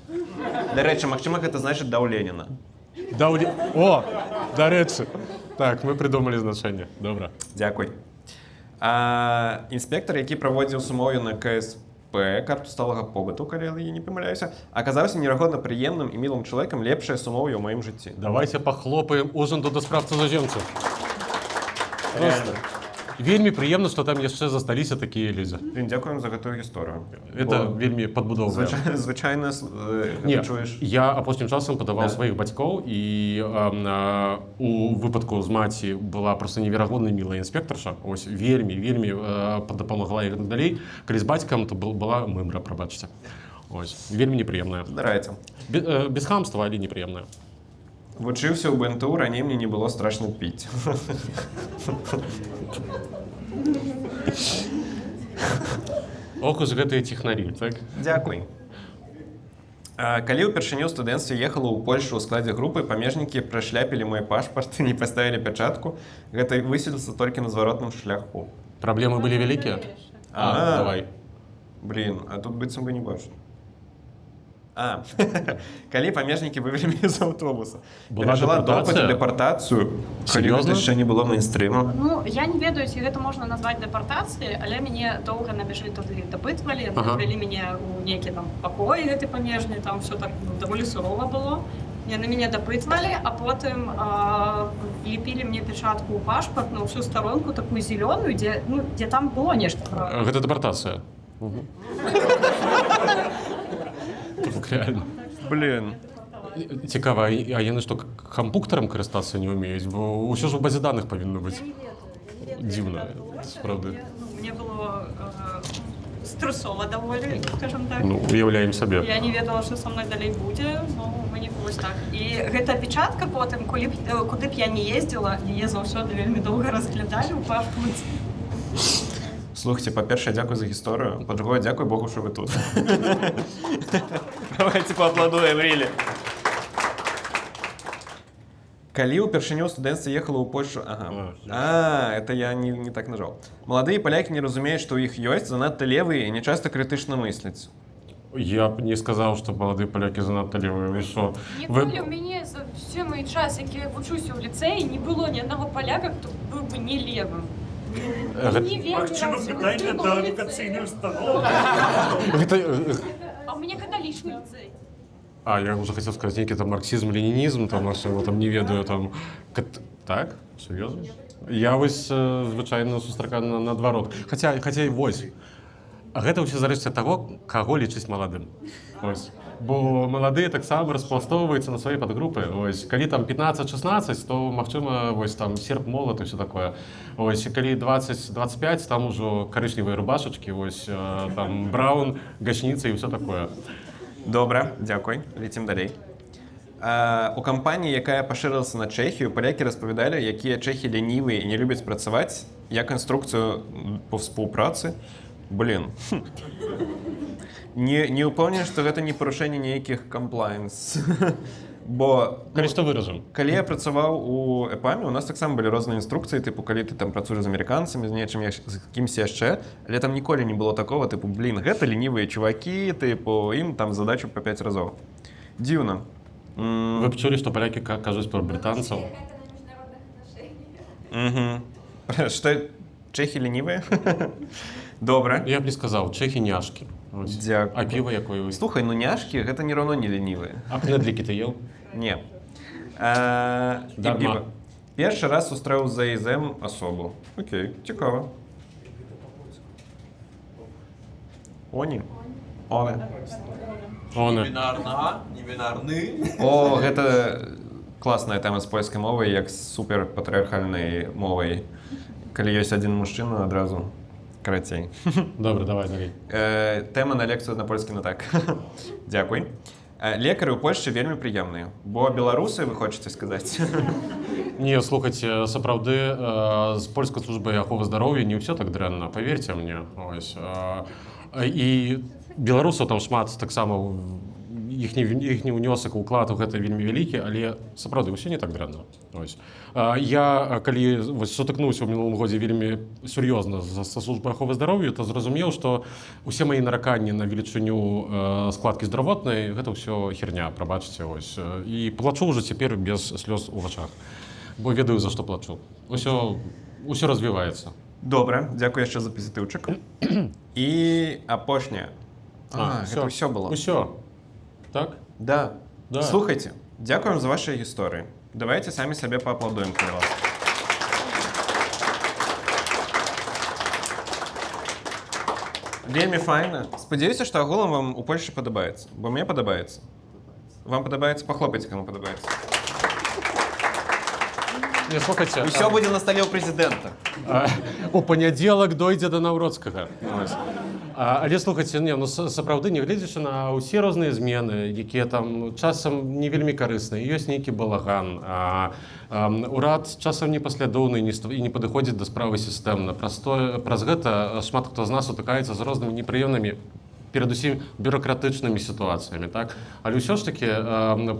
Дарэчы, магчыма, гэта значыць даў Леніна. О, дарэчы. Так, мы прыдумалі значэнне. Добра. Дзякуй. Інспектар, які праводзіў сумоўю на КСП, карту сталага побыту, калі я не памыляюся, аказаўся неверагодна прыемным і мілым чалавекам, лепшае сумоўе ў маім жыцці. Давайте пахлопаем ужынду да справ цудзаземцаў. Просто. Вельмі прыемна, што там яшчэ засталіся такія людзі. Дзякуем за гэтую гісторыю. Это вельмі падбудоўвае. Звычайна чуеш. Я апошнім часам падаваў сваіх бацькоў, і у выпадку з маці была проста неверагодна мілая інспектарша. Ось, вельмі дапамагла і гэтак далей. Калі з бацькам, то была мымра, прабачце. Ось, вельмі непрыемная. Здараецца. Без хамства, але непрыемная. Вучыўся ў БНТУ, раней мне не было страшна піць. Ох уж гэтыя технарі, так? Дзякуй. Калі ўпершыню ў студэнцтве ехала ў Польшу ў складзе групы, памежнікі прашляпілі мой пашпарт і не паставілі пячатку. Гэта высветліцца толькі на зваротным шляху. Праблемы былі вялікія? Давай. Блін, а тут быццам бы не бачу. Калі памежнікі вывелі мяне з аўтобуса. Была Перажыла дэпартацыя? дэпартацыю, калі Серьёзна? гэта яшчэ не было мейнстрыму. Ну, я не ведаю, ці гэта можна назваць дэпартацыяй, але мяне доўга набежалі туды дапытвалі, правялі мяне ў нейкі там пакой гэты памежны, там все так даволі сурова было. Яны мяне дапытвалі, а потым лепілі мне печатку ў пашпарт на ўсю старонку такую зелёную, дзе там было нешта. Гэта дэпартацыя. Реально. Блин. Цікава, а яны што, кампуктарам карыстацца не ўмеюць? Бо ўсё ж у базе даных павінна быць. Дзіўна, справді. Мне было стресова даволі, скажем так. Ну, уяўляем сабе. Я не ведала, што са мной далей будзе, ну, мне вось так. І гэта печатка потым, куды б я не ездзіла, яе заўсёды вельмі доўга разглядалі ў пашпарце. Слухайте, па-першае, дзякуй за гісторыю. Па-другое, дзякуй Богу, што вы тут. Давайте пааплодуем, Рілі. Калі ўпершыню ў студэнцтве ехала ў Польшу... это я не так нажаў. Маладыя палякі не разумеюць, што ў іх ёсць занадта левыя і не часта крытычна мысляць. Я б не сказаў, што маладыя палякі занадта левыя. Ви що? Ніколі ў мяне за все мой час, які я вучуся ў ліцэі, не было ні аднаго паляка, хто быў бы не левым. Магчыма, пытанне да адукацыйнай установы. А ў мяне каталічны ліцэй. А, я уже хотел сказать, некий там марксизм, ленинизм, там, а всего там не ведаю, там... Так? Серьезно? Я вось, звычайно, сустракаю наадварот. Хотя і вось. А гэта ўсё залежыць ад таго, каго лічыць маладым. Вось. Бо маладыя таксама распластоўваюцца на свае падгрупы. Вось. Калі там 15-16, то, магчыма, вось там серп, молат і ўсё такое. Вось. Калі 20-25, там ужо карычневыя рубашачкі, вось, там браун, гачніца і ўсё такое. Добра, дзякуй. Летім далей. У кампаніі, якая пашырылася на Чэхію, палякі распавядалі, якія чэхі лянівыя і не любяць працаваць, як інструкцыю па współpracy. Блин. Не ўпэўнены, што гэта не парушэнне нейкіх камплайнс. Бо Калі што выражам. Калі я працаваў у ЭПАМе, у нас таксама былі розныя інструкцыі, тыпу, калі ты там працуеш з амерыканцамі, з нечым з кімсьці яшчэ, але там ніколі не было такого, тыпу, блин, гэта лінівыя чувакі, тыпу, ім там задачу па 5 разоў. Дзіўна. Вы б чулі, што палякі кажуць пра брытанцаў? Што, чэхі лінівыя? Добра. Я б не сказаў, чэхі няшкі. Дзякуй. А піва якое вы? Слухай, ну няшкі, гэта не роўно не лінівыя. А кнедлікі ты ел? Не. Дарма. Першы раз сустрэў за ІЗМ асобу. Окей, цікава. Оні? Оне. Оне. Небінарны. О, гэта класная тэма з польскай мовай, як з суперпатрыархальнай мовай. Калі ёсць адзін мужчына, адразу карацей. Добра, давай далей. Тэма на лекцыю на польскі на так. Дзякуй. Лекары ў Польшчы вельмі прыемныя, бо беларусы, вы хочаце сказаць? Не, слухайце, сапраўды, з польскай службай аховы здароўя не ўсё так дрэнна, паверце мне. Ось. І беларусаў там шмат таксама, іхні ўнёсак, уклад у гэта вельмі вялікі, але сапраўды ўсё не так дрэнна. Ось. Я, калі сутыкнуўся ў мінулым годзе вельмі сур'ёзна са службай аховы здароўя, то зразумеў, што усе мае нараканні на велічыню складкі здравотнай, гэта ўсё херня, прабачце. Ось. І плачу ўжо цяпер без слёз у вачах, бо ведаю, за што плачу. Усё развіваецца. Добра, дзякуй яшчэ за пазітыўчык. І апошняе. Гэта ўсё было. Усё. Так? Да. Да. Слухайце, дзякуем за ваши гісторыі. Давайте самі сабе пааплодуем, калі ласка. Вельмі файна. Спадзяюся, што агулам вам у Польшчы падабаецца, бо мне падабаецца. Вам падабаецца? Пахлопайце, каму падабаецца. Не, слухайце. Усё будзе на стале ў прэзідэнта. У панядзелак дойдзе да Наўроцкага. Але слухайце, сапраўды, не гледзячы на ўсе розныя змены, якія там часам не вельмі карысныя, ёсць нейкі балаган. Урад часам непаслядоўны і не падыходзіць да справы сістэмна. Праз гэта шмат хто з нас сутыкаецца з рознымі непрыемнымі перадусім бюрократычнымі сітуацыямі, так? Але ўсё ж такі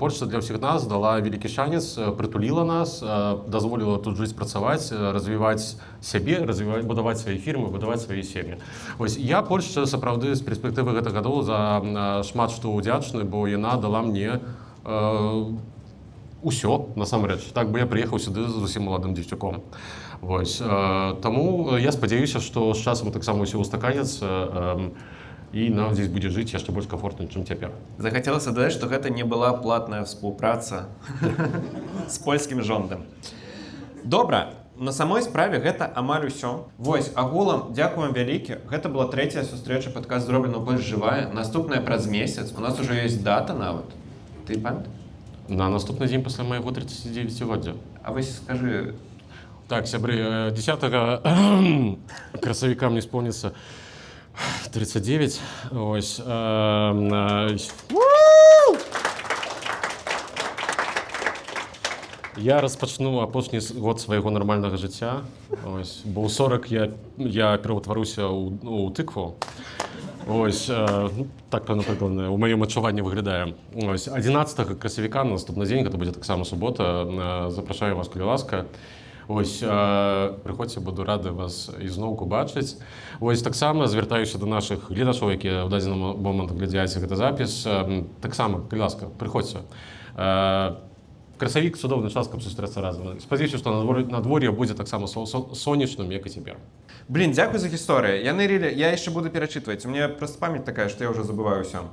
Польшча для ўсіх нас дала вялікі шанец, прытуліла нас, дазволіла тут жыць, працаваць, развіваць сябе, будаваць свае фірмы, будаваць свае сем'і. Вось я Польшча сапраўды з перспектывы гэтых гадоў за шмат што ўдзячны, бо яна дала мне усё, насамрэч. Так бы я прыехаў сюды зусім маладым дзецюком. Вось. Таму я спадзяюся, што з часам таксама ўсё устаканіцца, і нам здесь будзе жыць яшчэ больш комфортна, чым цяпер. Захацелася дадаць, што гэта не была платная współpraca з польскім жондам. Добра, на самой справе гэта амаль усё. Вось, агулам, дзякуй вам вялікі. Гэта была 3-я сустрэча падкаст «Зроблена больш жывая». Наступная праз месяц. У нас ужо ёсць дата нават. Ты памятаеш? На наступны дзень пасля майго 39-годдзя. А вось скажы... Так, сябры, 10 красавіка мне исполнится 39. Ось. Я распачну апошні год свайго нармальнага жыцця. Ось. Бо ў 40 я пераўтваруся ў тыкву. Ось, так, напрыклад, у маём адчуванні выглядае. Ось, 11 красавіка на наступны дзень, гэта будзе таксама субота. Запрашаю вас, калі ласка. Ось, прыходзьце, буду рады вас ізноўку бачыць. Ось, таксама звяртаюся да нашых гледачоў, якія ў дадзены момант глядзяць гэты запіс. Таксама, калі ласка, прыходзьце. Красавік цудоўны час, каб сустрэцца разам. Спадзяюся, што надвор'е будзе таксама сонечным, як і цяпер. Блин, дзякуй за гісторыю. Я яшчэ буду перачытваць. У меня проста памяць такая, што я ўжо забываю ўсё.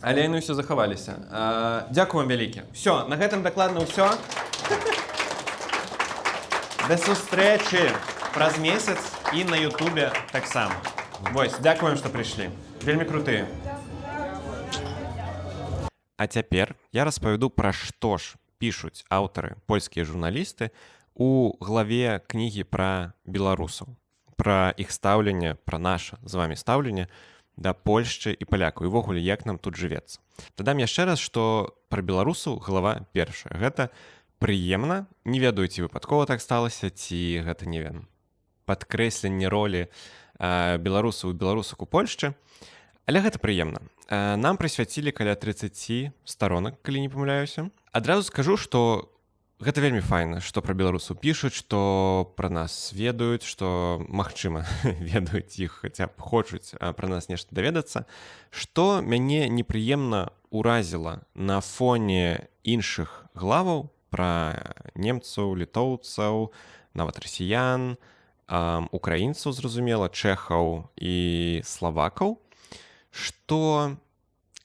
Але яны ўсё захаваліся. Дзякуй вам вялікі. Всё, на гэтым дакладна ўсё. Да сустрэчы праз месяц і на Ютубе таксама. Вось, дзякуй вам, што прыйшлі. Вельмі крутыя. А цяпер я распавяду, пра што ж пішуць аўтары, польскія журналісты у главе кнігі пра беларусаў, пра іх стаўленне, пра наша з вамі стаўленне да Польшчы і палякаў, і ўвогуле, як нам тут жывецца. Дадам яшчэ раз, што пра беларусаў глава першая. Гэта прыемна, не ведаю, ці выпадкова так сталася, ці гэта, не ведаю, падкрэсленне ролі беларусаў і беларусак у Польшчы, але гэта прыемна. Нам прысвяцілі каля 30 старонак, калі не памыляюся. Адразу скажу, што гэта вельмі файна, што пра беларусаў пішуць, што пра нас ведаюць, што, магчыма, ведаюць іх, хаця б хочуць пра нас нешта даведацца, што мяне непрыемна ўразіла на фоне іншых главаў пра немцаў, літоўцаў, нават расіян, украінцаў, зразумела, чэхаў і славакаў, што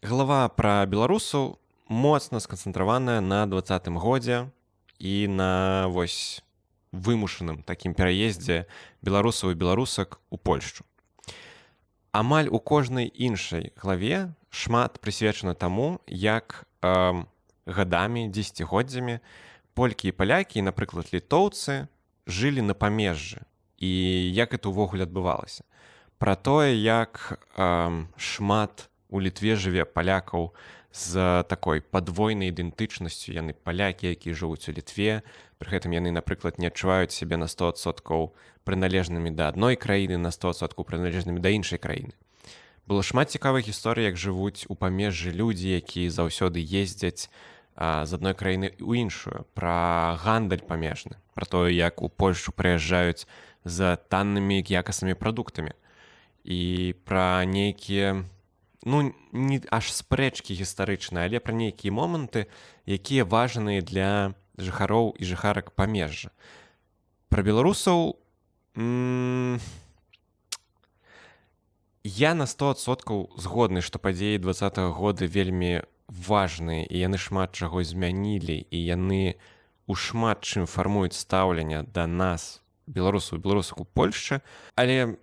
глава пра беларусаў моцна сканцэнтраваная на 20-м годзе і на вось вымушаным такім пераездзе беларусаў і беларусак у Польшчу. Амаль у кожнай іншай главе шмат прысвечана таму, як гадамі, дзесяцігоддзямі полькі і палякі, і, напрыклад, літоўцы жылі на памежжы і як гэта ўвогуле адбывалася. Пра тое, як шмат у Літве жыве палякаў з такой падвойнай ідэнтычнасцю. Яны палякі, якія жывуць у Літве. Пры гэтым яны, напрыклад, не адчуваюць сябе на 100% прыналежнымі да адной краіны, на 100% прыналежнымі да іншай краіны. Было шмат цікавых гісторый, як жывуць у памежжы людзі, якія заўсёды ездзяць з адной краіны ў іншую. Пра гандаль памежны, пра тое, як у Польшчу прыязджаюць з таннымі якаснымі прадуктамі. І пра нейкія, не аж спрэчкі гістарычныя, але пра нейкія моманты, якія важныя для жыхароў і жыхарак памежжа. Пра беларусаў я на 100% згодны, што падзеі 20-го года вельмі важныя, і яны шмат чаго змянілі, і яны у шмат чым фармуюць стаўленне да нас, беларусаў і беларусак у Польшчы, але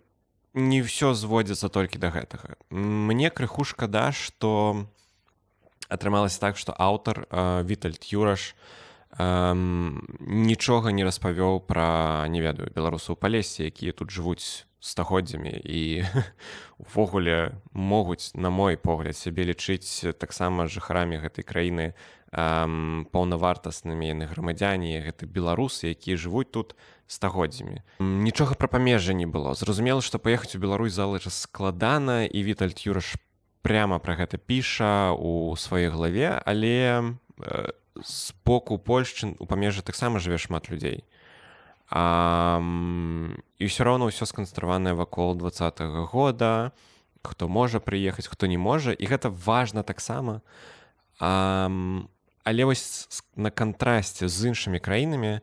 не ўсё зводзіцца толькі да гэтага. Мне крыху шкада, што атрымалася так, што аўтар Вітальд Юраш нічога не распавёў пра, не ведаю, беларусаў у Палесе, якія тут жывуць стагоддзямі і увогуле могуць, на мой погляд, сябе лічыць таксама жыхарамі гэтай краіны паўнавартаснымі яны грамадзяне, гэта беларусы, якія жывуць тут стагоддзямі. Нічога пра памежжа не было. Зразумела, што паехаць у Беларусь зараз складана, і Вітальд Юраш пряма пра гэта піша ў сваёй главе, але з боку Польшчы у памежжы таксама жыве шмат людзей. І ўсё роўна ўсё сканцэнтраванае вакол 20-го года, хто можа прыехаць, хто не можа, і гэта важна таксама. Але вось на кантрасце з іншымі краінамі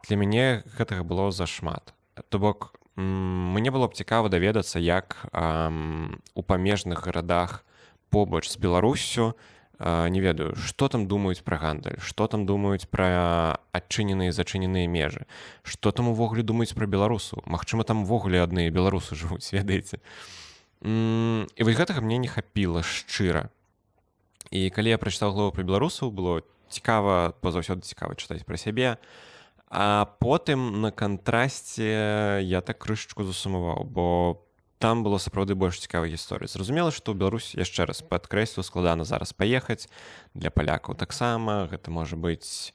для мяне гэтага было зашмат. То бок, мне было б цікава даведацца, як у памежных гарадах побач з Беларуссю, не ведаю, што там думаюць пра гандаль, што там думаюць пра адчыненыя і зачыненыя межы, што там увогуле думаюць пра беларусаў. Магчыма, там увогуле адныя беларусы жывуць, ведаеце. І вось гэтага мне не хапіла шчыра. І калі я прачытаў главу пра беларусаў, было цікава, пазаўсёды цікава чытаць пра сябе. А потым на кантрасце я так крышачку засумаваў, бо там было сапраўды больш цікавай гісторыі. Зразумела, што ў Беларусь, яшчэ раз падкрэслю, складана зараз паехаць. Для палякаў таксама. Гэта можа быць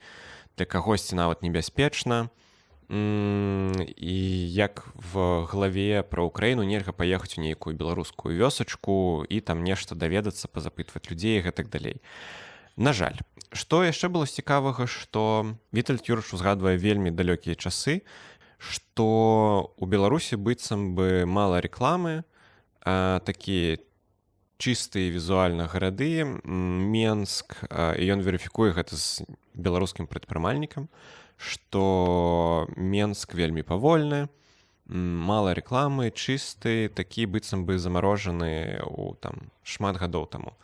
для кагосьці нават небяспечна. І як в главе пра Украіну нельга паехаць у нейкую беларускую вёсачку і там нешта даведацца, пазапытваць людзей і гэтак далей. На жаль, што яшчэ было цікавага, што Вітальд Юраш узгадвае вельмі далёкія часы, што у Беларусі быццам бы мала рэкламы, такія чыстыя візуальна гарады, Менск, і ён верыфікуе гэта з беларускім прадпрымальнікам, што Менск вельмі павольны, мала рэкламы, чысты, такі быццам бы замарожаны ў там шмат гадоў таму.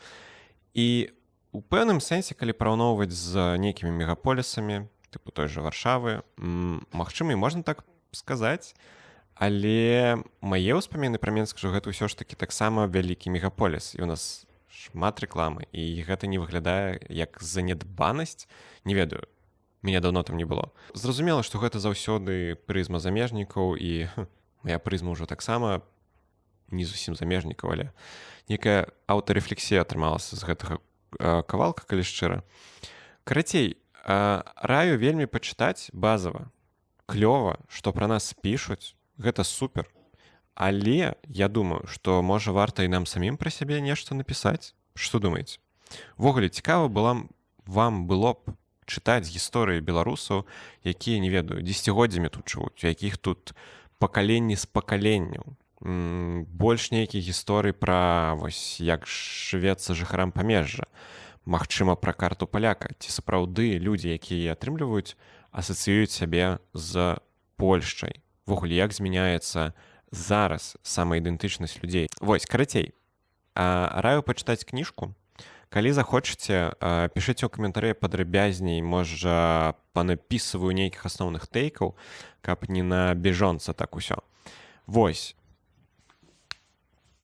І у пэўным сэнсе, калі параўноўваць з нейкімі мегаполісамі, тыпу той жа Варшавы, магчыма, і можна так сказаць, але мае ўспаміны пра Менск, што гэта ўсё ж такі таксама вялікі мегаполіс, і ў нас шмат рэкламы, і гэта не выглядае як занядбанасць, не ведаю, мяне даўно там не было. Зразумела, што гэта заўсёды прызма замежнікаў, і моя прызма ўжо таксама не зусім замежнікаў, але нейкая аўтарэфлексія атрымалася з гэтага кавалка, калі шчыра. Карацей, раю вельмі пачытаць базава. Клёва, што пра нас пішуць, гэта супер. Але я думаю, што можа варта і нам самім пра сябе нешта напісаць. Што думаеце? Увогуле цікава вам было б чытаць гісторыі беларусаў, якія, не ведаю, дзесяцігоддзямі тут жывуць, у якіх тут пакаленні з пакаленняў. Больш нейкіх гісторый пра вось як жывецца жыхарам памежжа. Магчыма, пра карту паляка. Ці сапраўды людзі, якія атрымліваюць, асацыююць сябе з Польшчай. Вогуле, як змяняецца зараз самаідэнтычнасць людзей. Вось, карацей, раю пачытаць кніжку. Калі захочаце, пішыце ў каментары падрабязней, можа, панапісываю нейкіх асноўных тэйкаў, каб не на бежонца так усё. Вось,